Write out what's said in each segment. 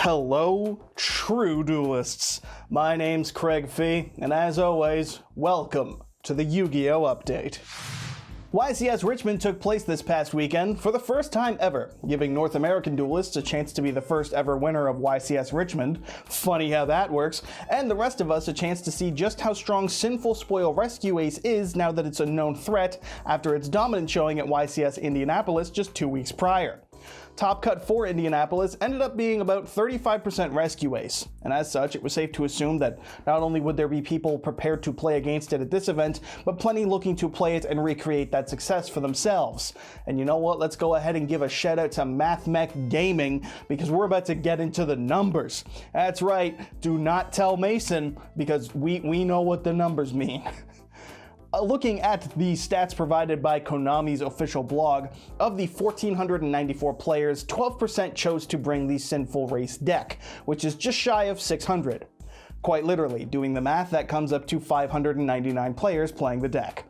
Hello, true duelists. My name's Craig Fee, and as always, welcome to the Yu-Gi-Oh! Update. YCS Richmond took place this past weekend for the first time ever, giving North American duelists a chance to be the first ever winner of YCS Richmond, funny how that works, and the rest of us a chance to see just how strong Sinful Spoil Rescue Ace is now that it's a known threat after its dominant showing at YCS Indianapolis just 2 weeks prior. Top cut for Indianapolis ended up being about 35% Rescue Ace, and as such, it was safe to assume that not only would there be people prepared to play against it at this event, but plenty looking to play it and recreate that success for themselves. And you know what? Let's go ahead and give a shout out to MathMech Gaming, because we're about to get into the numbers. That's right, do not tell Mason, because we know what the numbers mean. Looking at the stats provided by Konami's official blog, of the 1,494 players, 12% chose to bring the Sinful Race deck, which is just shy of 600. Quite literally, doing the math, that comes up to 599 players playing the deck.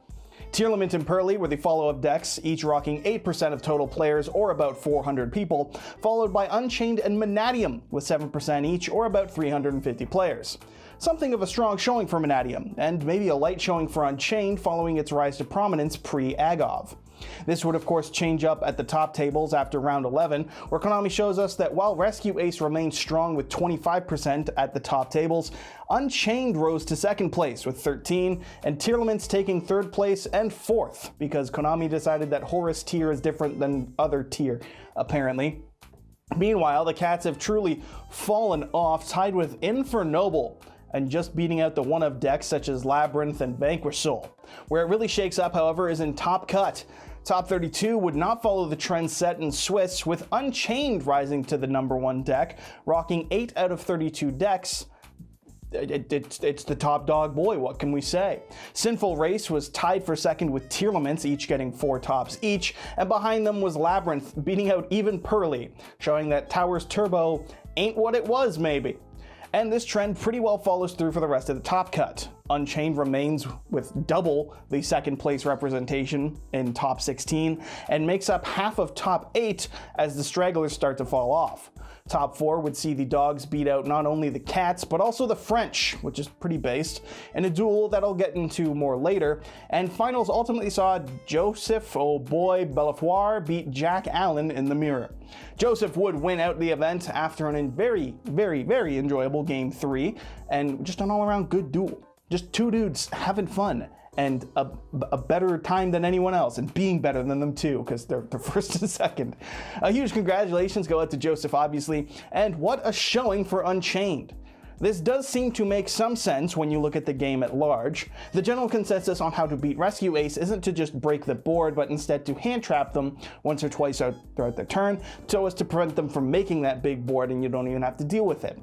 Tearlament and Pearly were the follow-up decks, each rocking 8% of total players, or about 400 people, followed by Unchained and Manatium, with 7% each, or about 350 players. Something of a strong showing for Manatium, and maybe a light showing for Unchained following its rise to prominence pre-Agov. This would of course change up at the top tables after round 11, where Konami shows us that while Rescue Ace remains strong with 25% at the top tables, Unchained rose to second place with 13, and Tearlament's taking third place and fourth, because Konami decided that Horus tier is different than other tier, apparently. Meanwhile, the Cats have truly fallen off, tied with Infernoble, and just beating out the one-of decks such as Labyrinth and Vanquish Soul. Where it really shakes up, however, is in Top Cut. Top 32 would not follow the trend set in Swiss, with Unchained rising to the number one deck, rocking 8 out of 32 decks. It's the top dog boy, what can we say? Sinful Race was tied for second with Tearlaments, each getting 4 tops each, and behind them was Labyrinth, beating out even Pearly, showing that Tower's Turbo ain't what it was, maybe. And this trend pretty well follows through for the rest of the top cut. Unchained remains with double the second place representation in top 16 and makes up half of top 8 as the stragglers start to fall off. Top 4 would see the dogs beat out not only the Cats, but also the French, which is pretty based, in a duel that I'll get into more later. And finals ultimately saw Joseph, oh boy, Bellefoire beat Jack Allen in the mirror. Joseph would win out the event after a very enjoyable game 3, and just an all-around good duel. Just two dudes having fun, and a better time than anyone else, and being better than them too, because they're first and second. A huge congratulations go out to Joseph, obviously, and what a showing for Unchained. This does seem to make some sense when you look at the game at large. The general consensus on how to beat Rescue Ace isn't to just break the board, but instead to hand trap them once or twice throughout their turn, so as to prevent them from making that big board and you don't even have to deal with it.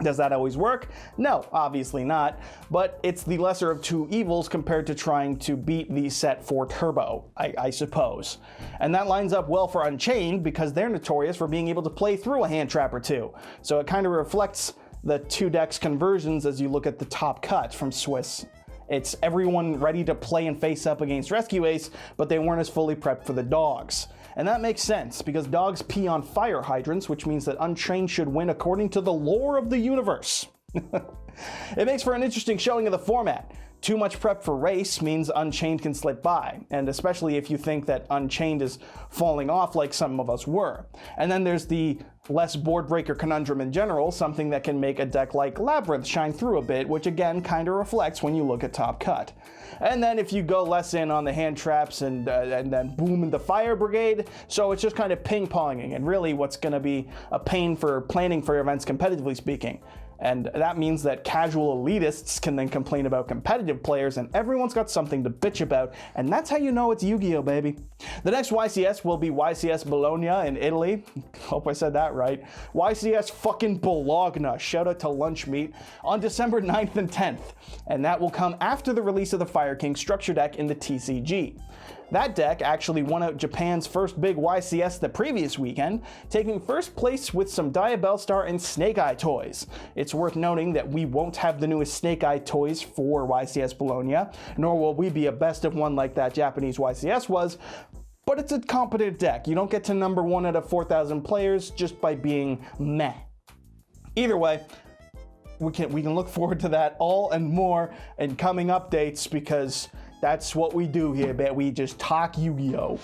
Does that always work? No, obviously not, but it's the lesser of two evils compared to trying to beat the set 4 Turbo, I suppose. And that lines up well for Unchained, because they're notorious for being able to play through a hand trap or two, so it kind of reflects the two decks conversions as you look at the top cut from Swiss. It's everyone ready to play and face up against Rescue Ace, but they weren't as fully prepped for the dogs. And that makes sense, because dogs pee on fire hydrants, which means that Unchained should win according to the lore of the universe. It makes for an interesting showing of the format. Too much prep for Race means Unchained can slip by, and especially if you think that Unchained is falling off like some of us were. And then there's the less board breaker conundrum in general, something that can make a deck like Labyrinth shine through a bit, which again kind of reflects when you look at Top Cut. And then if you go less in on the hand traps and then boom in the Fire Brigade, so it's just kind of ping-ponging, and really what's going to be a pain for planning for events competitively speaking. And that means that casual elitists can then complain about competitive players, and everyone's got something to bitch about, and that's how you know it's Yu-Gi-Oh, baby. The next YCS will be YCS Bologna in Italy. Hope I said that right. YCS fucking Bologna, shout out to Lunch Meat, on December 9th and 10th. And that will come after the release of the Fire King structure deck in the TCG. That deck actually won out Japan's first big YCS the previous weekend, taking first place with some Diabellstar and Snake Eye toys. It's worth noting that we won't have the newest Snake Eye toys for YCS Bologna, nor will we be a best of one like that Japanese YCS was, but it's a competent deck. You don't get to number 1 out of 4,000 players just by being meh. Either way, we can look forward to that all and more in coming updates, because that's what we do here, man. We just talk Yu-Gi-Oh!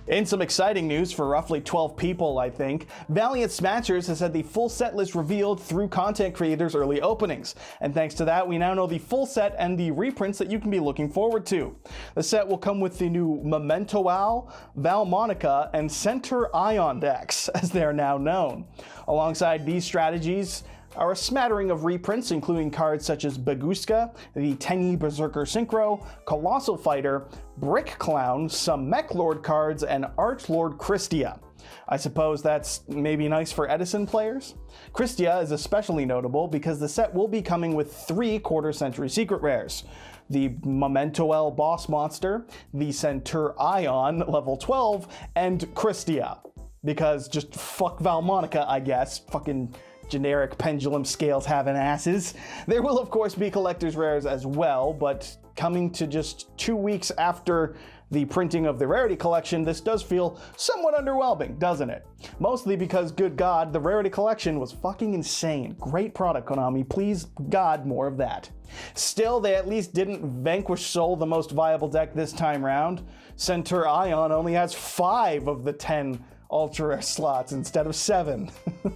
In some exciting news for roughly 12 people, I think, Valiant Smashers has had the full set list revealed through content creators' early openings. And thanks to that, we now know the full set and the reprints that you can be looking forward to. The set will come with the new Memento Owl, Val Monica, and Center Ion decks, as they are now known. Alongside these strategies are a smattering of reprints, including cards such as Baguska, the Tenyi Berserker Synchro, Colossal Fighter, Brick Clown, some Mech Lord cards, and Archlord Christia. I suppose that's maybe nice for Edison players? Christia is especially notable because the set will be coming with 3 quarter-century secret rares: the Memento L boss monster, the Center Ion level 12, and Christia. Because just fuck Val Monica, I guess. Fucking generic pendulum scales having asses. There will of course be collector's rares as well, but coming to just 2 weeks after the printing of the rarity collection, this does feel somewhat underwhelming, doesn't it? Mostly because, good God, the rarity collection was fucking insane. Great product, Konami. Please, God, more of that. Still, they at least didn't Vanquish Soul the most viable deck this time round. Center Ion only has 5 of the 10 ultra rare slots instead of 7.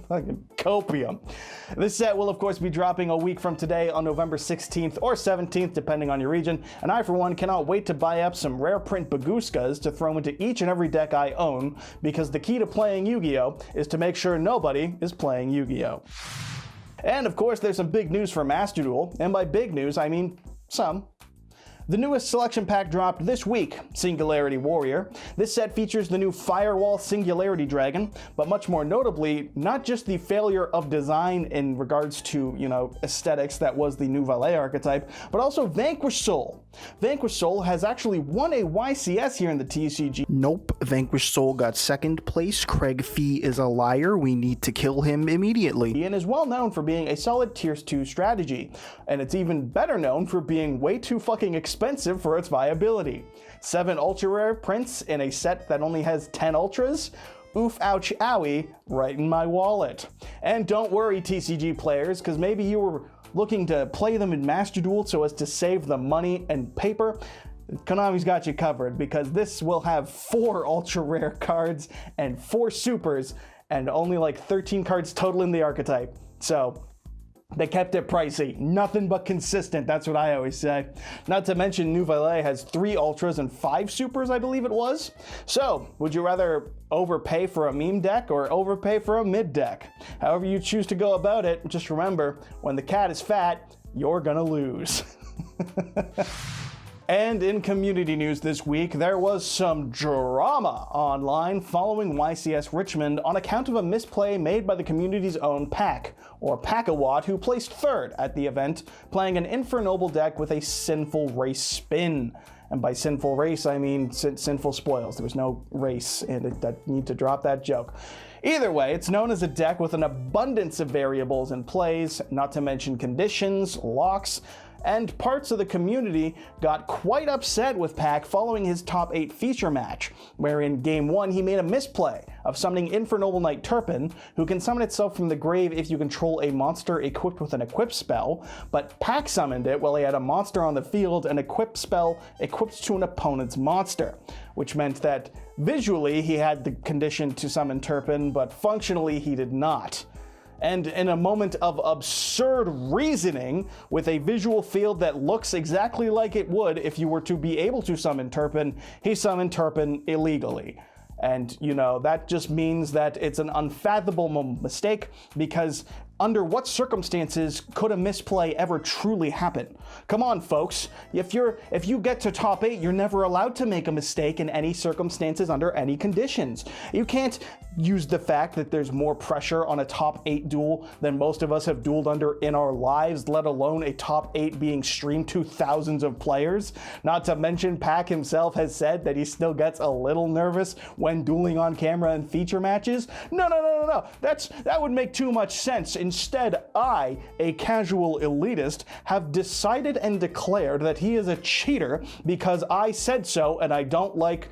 Fucking copium. This set will of course be dropping a week from today on November 16th or 17th, depending on your region, and I for one cannot wait to buy up some rare print Baguskas to throw into each and every deck I own, because the key to playing Yu-Gi-Oh! Is to make sure nobody is playing Yu-Gi-Oh! And of course there's some big news for Master Duel, and by big news I mean some. The newest selection pack dropped this week, Singularity Warrior. This set features the new Firewall Singularity Dragon, but much more notably, not just the failure of design in regards to, aesthetics that was the new Valet archetype, but also Vanquish Soul. Vanquish Soul has actually won a YCS here in the TCG. Nope, Vanquish Soul got second place. Craig Fee is a liar. We need to kill him immediately. And is well known for being a solid Tier 2 strategy, and it's even better known for being way too fucking expensive for its viability. 7 ultra rare prints in a set that only has 10 ultras? Oof, ouch, owie, right in my wallet. And don't worry, TCG players, because maybe you were looking to play them in Master Duel so as to save the money and paper. Konami's got you covered, because this will have 4 ultra rare cards and 4 supers and only like 13 cards total in the archetype. So they kept it pricey. Nothing but consistent, that's what I always say. Not to mention New Valet has 3 ultras and 5 supers, I believe it was. So, would you rather overpay for a meme deck or overpay for a mid deck? However you choose to go about it, just remember, when the cat is fat, you're gonna lose. And in community news this week, there was some drama online following YCS Richmond on account of a misplay made by the community's own Pack, or Pack-a-Watt, who placed 3rd at the event, playing an Infernoble deck with a Sinful Race spin. And by sinful race, I mean sinful spoils. There was no race in it. I need to drop that joke. Either way, it's known as a deck with an abundance of variables and plays, not to mention conditions, locks, and parts of the community got quite upset with Pack following his top 8 feature match, where in Game 1 he made a misplay of summoning Infernoble Knight Turpin, who can summon itself from the grave if you control a monster equipped with an equip spell, but Pack summoned it while he had a monster on the field, an equip spell equipped to an opponent's monster, which meant that visually he had the condition to summon Turpin, but functionally he did not. And in a moment of absurd reasoning, with a visual field that looks exactly like it would if you were to be able to summon Turpin, he summoned Turpin illegally. And, that just means that it's an unfathomable mistake, because under what circumstances could a misplay ever truly happen? Come on, folks. If you get to top 8, you're never allowed to make a mistake in any circumstances under any conditions. You can't use the fact that there's more pressure on a top 8 duel than most of us have dueled under in our lives, let alone a top 8 being streamed to thousands of players. Not to mention, Pack himself has said that he still gets a little nervous when dueling on camera in feature matches. No. That would make too much sense. Instead, I, a casual elitist, have decided and declared that he is a cheater because I said so, and I don't like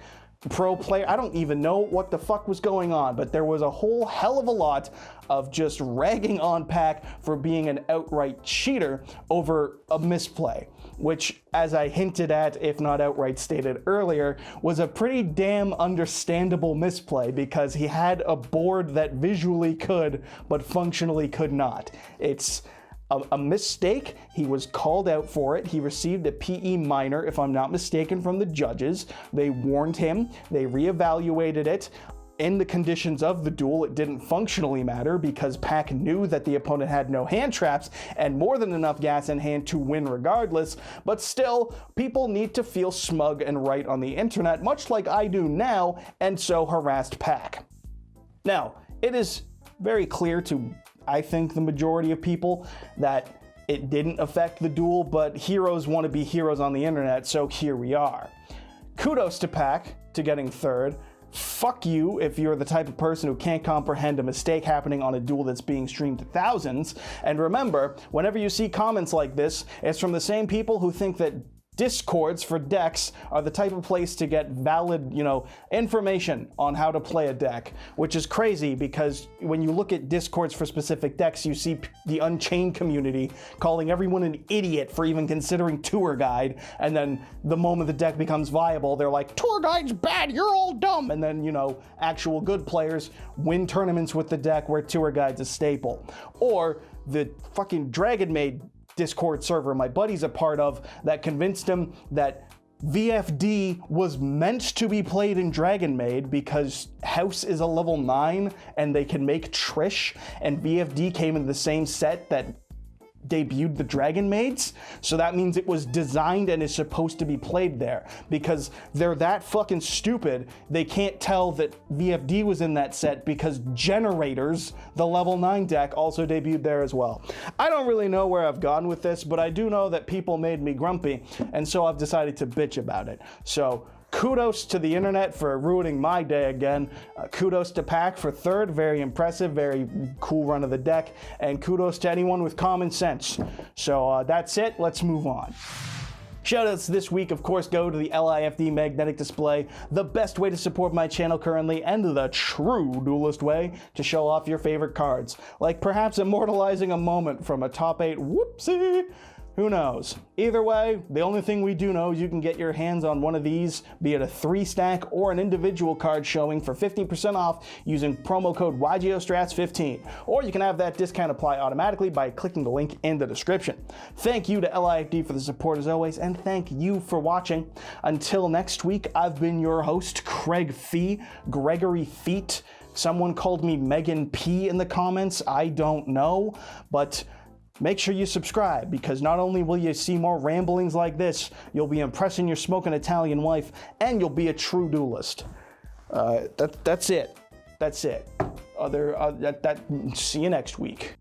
pro player. I don't even know what the fuck was going on, but there was a whole hell of a lot of just ragging on Pac for being an outright cheater over a misplay, which, as I hinted at, if not outright stated earlier, was a pretty damn understandable misplay because he had a board that visually could, but functionally could not. It's a mistake. He was called out for it. He received a PE minor, if I'm not mistaken, from the judges. They warned him. They reevaluated it. In the conditions of the duel, it didn't functionally matter because Pac knew that the opponent had no hand traps and more than enough gas in hand to win regardless, but still, people need to feel smug and right on the internet, much like I do now, and so harassed Pac. Now, it is very clear to, I think, the majority of people that it didn't affect the duel, but heroes want to be heroes on the internet, so here we are. Kudos to Pac to getting third. Fuck you if you're the type of person who can't comprehend a mistake happening on a duel that's being streamed to thousands. And remember, whenever you see comments like this, it's from the same people who think that Discords for decks are the type of place to get valid, information on how to play a deck, which is crazy because when you look at Discords for specific decks, you see the Unchained community calling everyone an idiot for even considering Tour Guide, and then the moment the deck becomes viable, they're like, Tour Guide's bad, you're all dumb, and then, actual good players win tournaments with the deck where Tour Guide's a staple. Or the fucking Dragon Maid Discord server my buddy's a part of that convinced him that VFD was meant to be played in Dragon Maid because House is a level 9 and they can make Trish, and VFD came in the same set that debuted the Dragon Maids, so that means it was designed and is supposed to be played there. Because they're that fucking stupid, they can't tell that VFD was in that set because Generators, the level 9 deck, also debuted there as well. I don't really know where I've gone with this, but I do know that people made me grumpy, and so I've decided to bitch about it. So kudos to the internet for ruining my day again. Kudos to Pac for third. Very impressive, very cool run of the deck. And kudos to anyone with common sense. So that's it. Let's move on. Shoutouts this week, of course, go to the LIFD Magnetic Display, the best way to support my channel currently, and the true duelist way to show off your favorite cards. Like perhaps immortalizing a moment from a top 8 whoopsie. Who knows? Either way, the only thing we do know is you can get your hands on one of these, be it a 3-stack or an individual card showing for 15% off using promo code YGOStrats15. Or you can have that discount apply automatically by clicking the link in the description. Thank you to LIFD for the support as always, and thank you for watching. Until next week, I've been your host, Craig Fee, Gregory Feet. Someone called me Megan P in the comments. I don't know, but make sure you subscribe, because not only will you see more ramblings like this, you'll be impressing your smoking Italian wife, and you'll be a true duelist. That's it. That's it. See you next week.